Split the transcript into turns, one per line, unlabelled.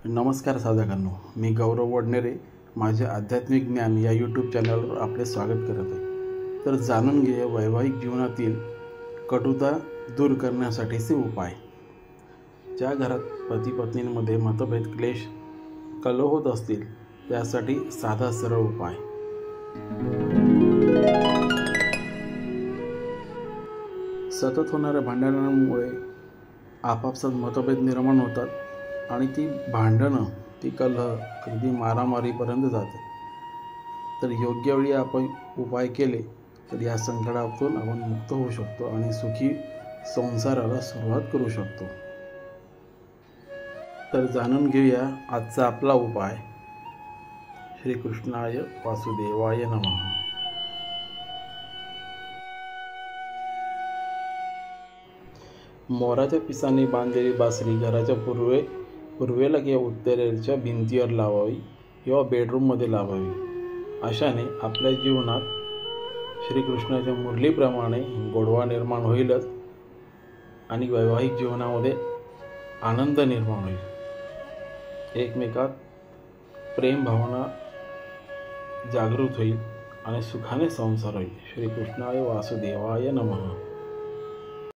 नमस्कार साधकांनो, मी गौरव वडनेरे माझे आध्यात्मिक ज्ञान या यूट्यूब चॅनलवर आपले स्वागत करत आहे। तर जाणून घे वैवाहिक जीवनातील कटुता दूर करण्यासाठीचे उपाय। ज्या घरात पती पत्नींमध्ये मतभेद क्लेश कलह होत असतील त्यासाठी साधा सरळ उपाय। सतत होणाऱ्या भांडणांमुळे आपापसात मतभेद निर्माण होतात आणि ती भांडणं ती कलह अगदी मारामारीपर्यंत जाते। तर योग्य वेळी आपण उपाय केले तर या संकटातून आपण मुक्त होऊ शकतो आणि सुखी संसाराला सुरुवात करू शकतो। तर जाणून घेऊया आजचा आपला उपाय। श्रीकृष्णाय वासुदेवाय नमः। मोराच्या पिसाने बांधलेली बासरी घराच्या पूर्वेला किंवा उत्तरेच्या भिंतीवर लावावी किंवा बेडरूममध्ये लावावी। अशाने आपल्या जीवनात श्रीकृष्णाच्या मुरलीप्रमाणे गोडवा निर्माण होईलच आणि वैवाहिक जीवनामध्ये आनंद निर्माण होईल। एकमेकात प्रेम भावना जागृत होईल आणि सुखाने संसार होईल। श्रीकृष्णाय वासुदेवाय नमः।